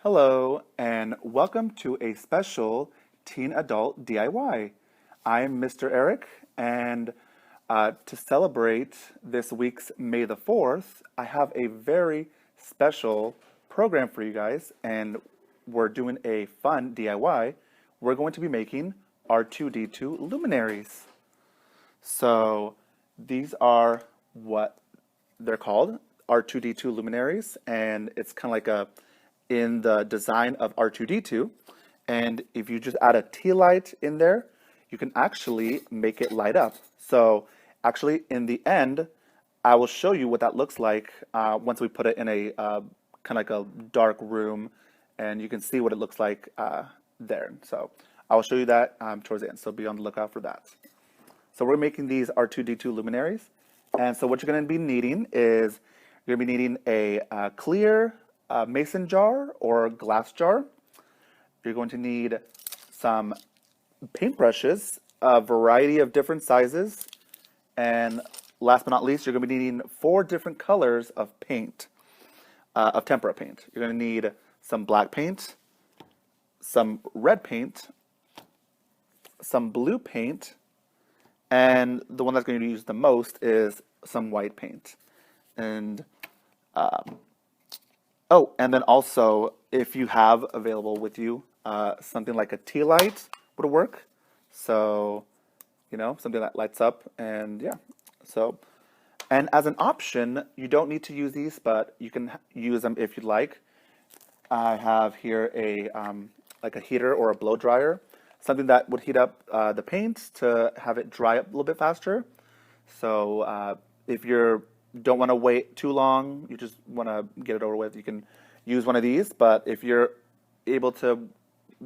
Hello, and welcome to a special Teen Adult DIY. I'm Mr. Eric, and to celebrate this week's May the 4th, I have a very special program for you guys, and we're doing a fun DIY. We're going to be making R2D2 luminaries. So these are what they're called, R2D2 luminaries, and it's kind of like a in the design of R2D2. And if you just add a tea light in there, you can actually make it light up. So actually, in the end, I will show you what that looks like once we put it in a kind of like a dark room, and you can see what it looks like there. So I will show you that towards the end. So be on the lookout for that. So we're making these R2D2 luminaries. And so what you're going to be needing is you're going to be needing a clear mason jar or glass jar. You're going to need some paintbrushes, a variety of different sizes. And last but not least, you're going to be needing 4 different colors of paint, of tempera paint. You're going to need some black paint, some red paint, some blue paint, and the one that's going to be used the most is some white paint. And oh, and then also, if you have available with you something like a tea light would work. So, something that lights up, and yeah. So, and as an option, you don't need to use these, but you can use them if you'd like. I have here a like a heater or a blow dryer, something that would heat up the paint to have it dry up a little bit faster. So if you don't want to wait too long, you just want to get it over with, you can use one of these. But if you're able to,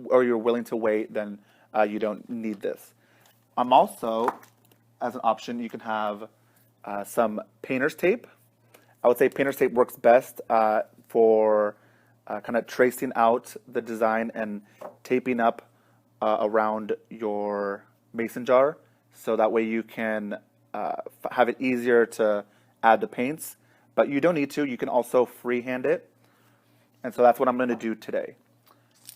or you're willing to wait, then you don't need this. I'm also, as an option, you can have some painter's tape. I would say painter's tape works best for kind of tracing out the design and taping up around your mason jar, so that way you can have it easier to add the paints, but you don't need to. You can also freehand it, and so that's what I'm going to do today.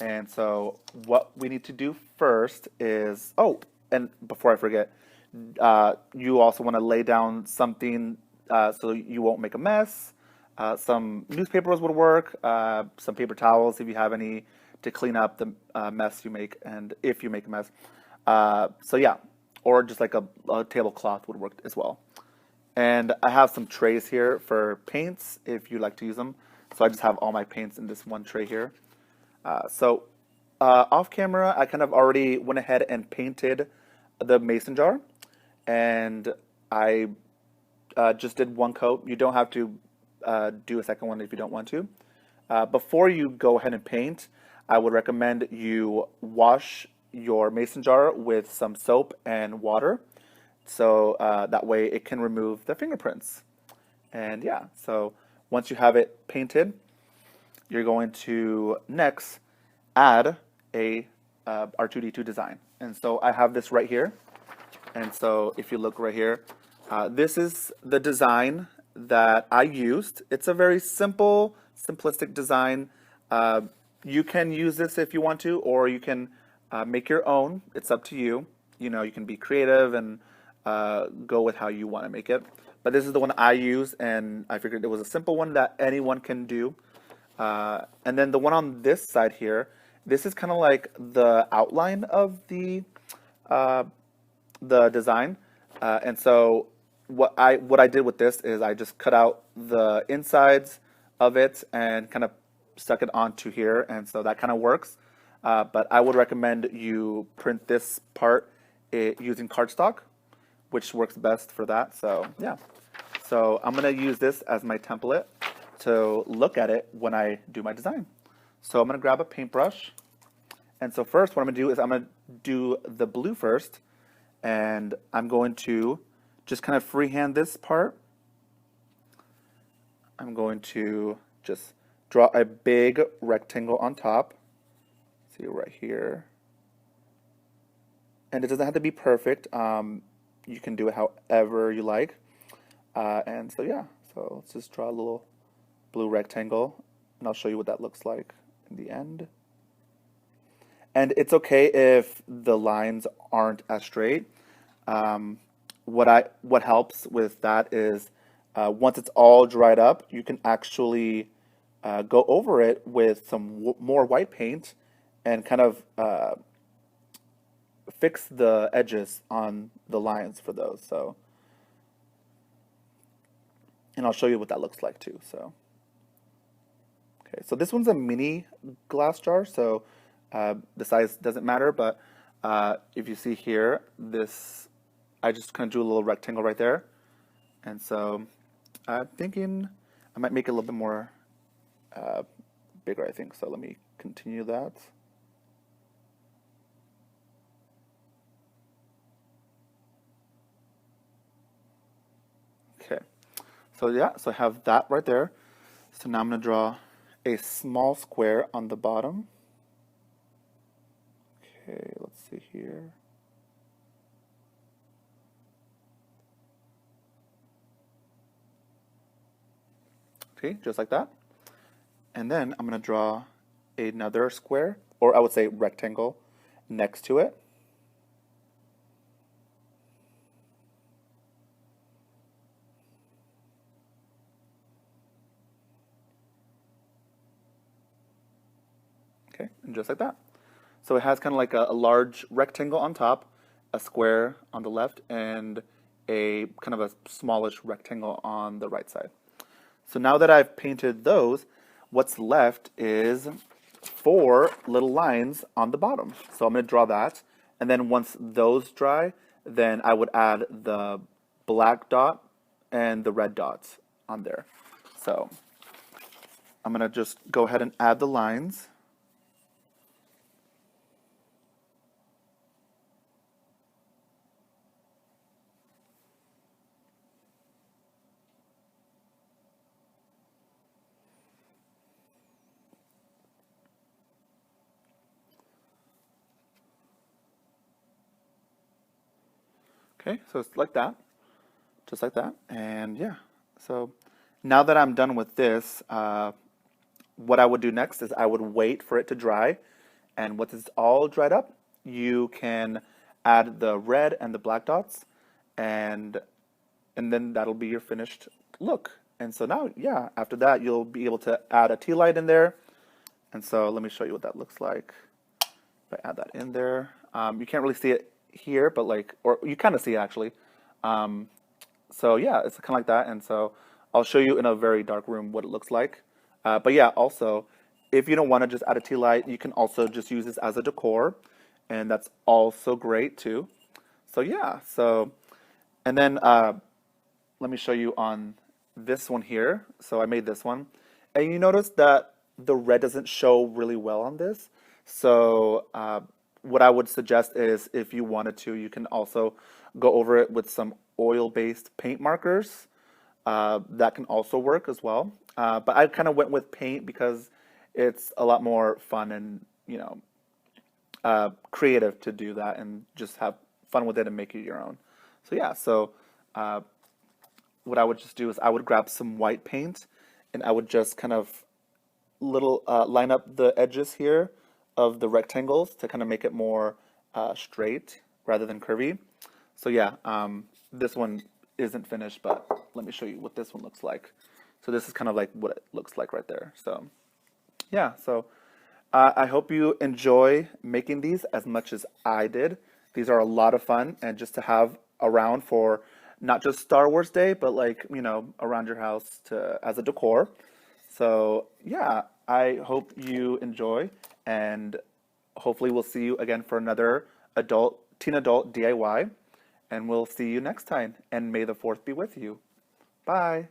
And so what we need to do first is, oh, and before I forget, you also want to lay down something so you won't make a mess. Some newspapers would work, some paper towels if you have any, to clean up the mess you make, and if you make a mess. So yeah, or just like a tablecloth would work as well. And I have some trays here for paints if you like to use them. So I just have all my paints in this one tray here. Off camera, I kind of already went ahead and painted the mason jar, and I just did one coat. You don't have to do a second one if you don't want to. Before you go ahead and paint, I would recommend you wash your mason jar with some soap and water, so that way it can remove the fingerprints. And yeah, so once you have it painted, you're going to next add a R2D2 design. And so I have this right here. And so if you look right here, this is the design that I used. It's a very simple, simplistic design. You can use this if you want to, or you can make your own. It's up to you. You can be creative and go with how you want to make it. But this is the one I use, and I figured it was a simple one that anyone can do. And then the one on this side here, this is kind of like the outline of the design. And so what I did with this is I just cut out the insides of it and kind of stuck it onto here, and so that kind of works. But I would recommend you print this part using cardstock, which works best for that. So yeah, so I'm gonna use this as my template to look at it when I do my design. So I'm gonna grab a paintbrush, and so first what I'm gonna do is I'm gonna do the blue first, and I'm going to just kind of freehand this part. I'm going to just draw a big rectangle on top. See right here. And it doesn't have to be perfect. You can do it however you like. And so yeah, so let's just draw a little blue rectangle, and I'll show you what that looks like in the end. And it's okay if the lines aren't as straight. Um, what helps with that is once it's all dried up, you can actually go over it with some more white paint and kind of fix the edges on the lines for those. So, and I'll show you what that looks like too. So, okay, so this one's a mini glass jar, so the size doesn't matter. But if you see here, this I just kind of drew a little rectangle right there, and so I'm thinking I might make it a little bit more bigger. I think so. Let me continue that. Okay, so yeah, so I have that right there. So now I'm going to draw a small square on the bottom. Okay, let's see here. Okay, just like that. And then I'm going to draw another square, or I would say rectangle, next to it. Okay, and just like that. So it has kind of like a large rectangle on top, a square on the left, and a kind of a smallish rectangle on the right side. So now that I've painted those, what's left is 4 little lines on the bottom. So I'm going to draw that, and then once those dry, then I would add the black dot and the red dots on there. So I'm going to just go ahead and add the lines. Okay, so it's like that, just like that, and yeah. So now that I'm done with this, what I would do next is I would wait for it to dry, and once it's all dried up, you can add the red and the black dots, and then that'll be your finished look. And so now, yeah, after that, you'll be able to add a tea light in there. And so let me show you what that looks like. If I add that in there, you can't really see it here, but like, or you kind of see it actually. So yeah, it's kind of like that. And so I'll show you in a very dark room what it looks like. But yeah, also, if you don't want to just add a tea light, you can also just use this as a decor, and that's also great too. So yeah, so, and then let me show you on this one here. So I made this one, and you notice that the red doesn't show really well on this. So what I would suggest is if you wanted to, you can also go over it with some oil-based paint markers. That can also work as well. But I kind of went with paint because it's a lot more fun and, you know, creative to do that and just have fun with it and make it your own. So yeah, so what I would just do is I would grab some white paint and I would just kind of little line up the edges here of the rectangles to kind of make it more straight rather than curvy. So yeah, this one isn't finished, but let me show you what this one looks like. So this is kind of like what it looks like right there. So yeah, so I hope you enjoy making these as much as I did. These are a lot of fun, and just to have around for not just Star Wars Day, but like, you know, around your house to as a decor. So yeah, I hope you enjoy, and hopefully we'll see you again for another teen adult DIY, and we'll see you next time, and may the 4th be with you. Bye.